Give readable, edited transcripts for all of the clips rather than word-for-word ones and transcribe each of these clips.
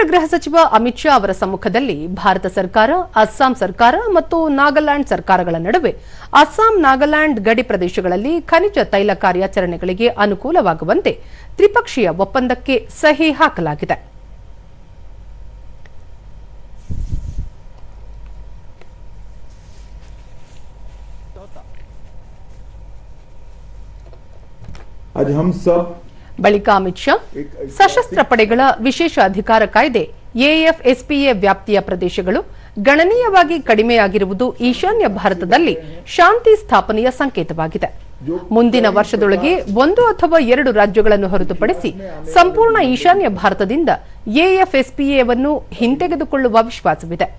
ಕೇಂದ್ರ ಗೃಹ ಸಚಿವ ಅಮಿತ್ ಶಾ ಅವರ ಸಮ್ಮುಖದಲ್ಲಿ ಭಾರತ ಸರ್ಕಾರ, ಅಸ್ಸಾಂ ಸರ್ಕಾರ ಮತ್ತು ನಾಗಾಲ್ಯಾಂಡ್ ಸರ್ಕಾರಗಳ ನಡುವೆ ಅಸ್ಸಾಂ ನಾಗಾಲ್ಯಾಂಡ್ ಗಡಿ ಪ್ರದೇಶಗಳಲ್ಲಿ ಖನಿಜ ತೈಲ ಕಾರ್ಯಾಚರಣೆಗಳಿಗೆ ಅನುಕೂಲವಾಗುವಂತೆ ತ್ರಿಪಕ್ಷೀಯ ಒಪ್ಪಂದಕ್ಕೆ ಸಹಿ ಹಾಕಲಾಗಿದೆ. ಬಳಿಕ ಅಮಿತ್ ಶಾ ಸಶಸ್ತ್ರ ಪಡೆಗಳ ವಿಶೇಷ ಅಧಿಕಾರ ಕಾಯ್ದೆ ಎಎಫ್ಎಸ್ಪಿಎ ವ್ಯಾಪ್ತಿಯ ಪ್ರದೇಶಗಳು ಗಣನೀಯವಾಗಿ ಕಡಿಮೆಯಾಗಿರುವುದು ಈಶಾನ್ಯ ಭಾರತದಲ್ಲಿ ಶಾಂತಿ ಸ್ಥಾಪನೆಯ ಸಂಕೇತವಾಗಿದೆ. ಮುಂದಿನ ವರ್ಷದೊಳಗೆ 1 ಅಥವಾ 2 ರಾಜ್ಯಗಳನ್ನು ಹೊರತುಪಡಿಸಿ ಸಂಪೂರ್ಣ ಈಶಾನ್ಯ ಭಾರತದಿಂದ ಎಎಫ್ಎಸ್ಪಿಎವನ್ನು ಹಿಂತೆಗೆದುಕೊಳ್ಳುವ ವಿಶ್ವಾಸವಿದೆ.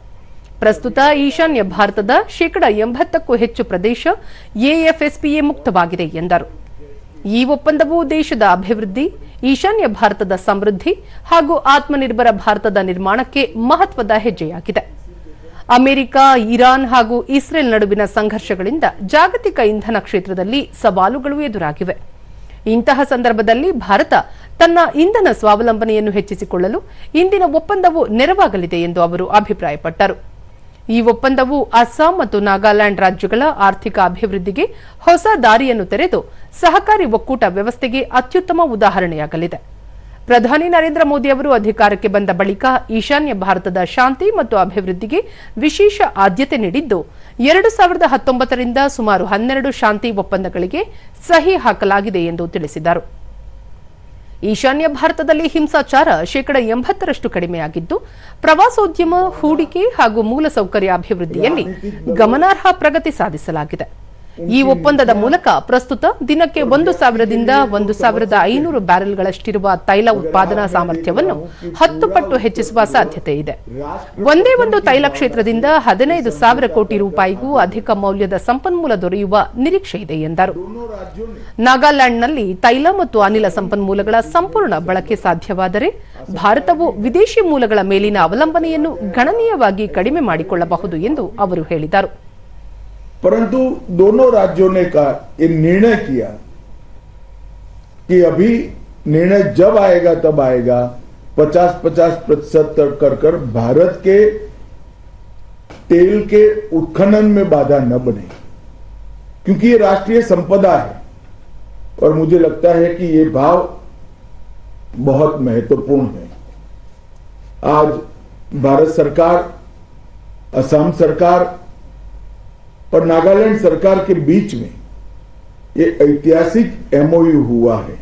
ಪ್ರಸ್ತುತ ಈಶಾನ್ಯ ಭಾರತದ 80%ಕ್ಕೂ ಹೆಚ್ಚು ಪ್ರದೇಶ ಎಎಫ್ಎಸ್ಪಿಎ ಮುಕ್ತವಾಗಿದೆ ಎಂದರು. ಈ ಒಪ್ಪಂದವು ದೇಶದ ಅಭಿವೃದ್ಧಿ, ಈಶಾನ್ಯ ಭಾರತದ ಸಮೃದ್ಧಿ ಹಾಗೂ ಆತ್ಮನಿರ್ಭರ ಭಾರತದ ನಿರ್ಮಾಣಕ್ಕೆ ಮಹತ್ವದ ಹೆಜ್ಜೆಯಾಗಿದೆ. ಅಮೆರಿಕ, ಇರಾನ್ ಹಾಗೂ ಇಸ್ರೇಲ್ ನಡುವಿನ ಸಂಘರ್ಷಗಳಿಂದ ಜಾಗತಿಕ ಇಂಧನ ಕ್ಷೇತ್ರದಲ್ಲಿ ಸವಾಲುಗಳು ಎದುರಾಗಿವೆ. ಇಂತಹ ಸಂದರ್ಭದಲ್ಲಿ ಭಾರತ ತನ್ನ ಇಂಧನ ಸ್ವಾವಲಂಬನೆಯನ್ನು ಹೆಚ್ಚಿಸಿಕೊಳ್ಳಲು ಇಂದಿನ ಒಪ್ಪಂದವು ನೆರವಾಗಲಿದೆ ಎಂದು ಅವರು ಅಭಿಪ್ರಾಯಪಟ್ಟರು. ಈ ಒಪ್ಪಂದವು ಅಸ್ಸಾಂ ಮತ್ತು ನಾಗಾಲ್ಯಾಂಡ್ ರಾಜ್ಯಗಳ ಆರ್ಥಿಕ ಅಭಿವೃದ್ಧಿಗೆ ಹೊಸ ದಾರಿಯನ್ನು ತೆರೆದು ಸಹಕಾರಿ ಒಕ್ಕೂಟ ವ್ಯವಸ್ಥೆಗೆ ಅತ್ಯುತ್ತಮ ಉದಾಹರಣೆಯಾಗಲಿದೆ. ಪ್ರಧಾನಿ ನರೇಂದ್ರ ಮೋದಿ ಅವರು ಅಧಿಕಾರಕ್ಕೆ ಬಂದ ಬಳಿಕ ಈಶಾನ್ಯ ಭಾರತದ ಶಾಂತಿ ಮತ್ತು ಅಭಿವೃದ್ಧಿಗೆ ವಿಶೇಷ ಆದ್ಯತೆ ನೀಡಿದ್ದು 2019ರಿಂದ ಸುಮಾರು 12 ಶಾಂತಿ ಒಪ್ಪಂದಗಳಿಗೆ ಸಹಿ ಹಾಕಲಾಗಿದೆ ಎಂದು ತಿಳಿಸಿದರು. ಈಶಾನ್ಯ ಭಾರತದಲ್ಲಿ ಹಿಂಸಾಚಾರ 80% ಕಡಿಮೆಯಾಗಿದ್ದು, ಪ್ರವಾಸೋದ್ಯಮ, ಹೂಡಿಕೆ ಹಾಗೂ ಮೂಲಸೌಕರ್ಯ ಅಭಿವೃದ್ಧಿಯಲ್ಲಿ ಗಮನಾರ್ಹ ಪ್ರಗತಿ ಸಾಧಿಸಲಾಗಿದೆ. ಈ ಒಪ್ಪಂದದ ಮೂಲಕ ಪ್ರಸ್ತುತ ದಿನಕ್ಕೆ 1000ದಿಂದ 1500 ಬ್ಯಾರೆಲ್ಗಳಷ್ಟಿರುವ ತೈಲ ಉತ್ಪಾದನಾ ಸಾಮರ್ಥ್ಯವನ್ನು 10 ಪಟ್ಟು ಹೆಚ್ಚಿಸುವ ಸಾಧ್ಯತೆ ಇದೆ. ಒಂದೇ ಒಂದು ತೈಲ ಕ್ಷೇತ್ರದಿಂದ 15,000 ಕೋಟಿ ರೂಪಾಯಿಗೂ ಅಧಿಕ ಮೌಲ್ಯದ ಸಂಪನ್ಮೂಲ ದೊರೆಯುವ ನಿರೀಕ್ಷೆ ಇದೆ ಎಂದರು. ನಾಗಾಲ್ಯಾಂಡ್ನಲ್ಲಿ ತೈಲ ಮತ್ತು ಅನಿಲ ಸಂಪನ್ಮೂಲಗಳ ಸಂಪೂರ್ಣ ಬಳಕೆ ಸಾಧ್ಯವಾದರೆ ಭಾರತವು ವಿದೇಶಿ ಮೂಲಗಳ ಮೇಲಿನ ಅವಲಂಬನೆಯನ್ನು ಗಣನೀಯವಾಗಿ ಕಡಿಮೆ ಮಾಡಿಕೊಳ್ಳಬಹುದು ಎಂದು ಅವರು ಹೇಳಿದರು. परंतु दोनों राज्यों ने ये निर्णय किया कि अभी निर्णय जब आएगा तब आएगा 50-50% कर भारत के तेल के उत्खनन में बाधा न बने, क्योंकि ये राष्ट्रीय संपदा है और मुझे लगता है कि ये भाव बहुत महत्वपूर्ण है. आज भारत सरकार, असम सरकार और नागालैंड सरकार के बीच में ये ऐतिहासिक एमओयू हुआ है.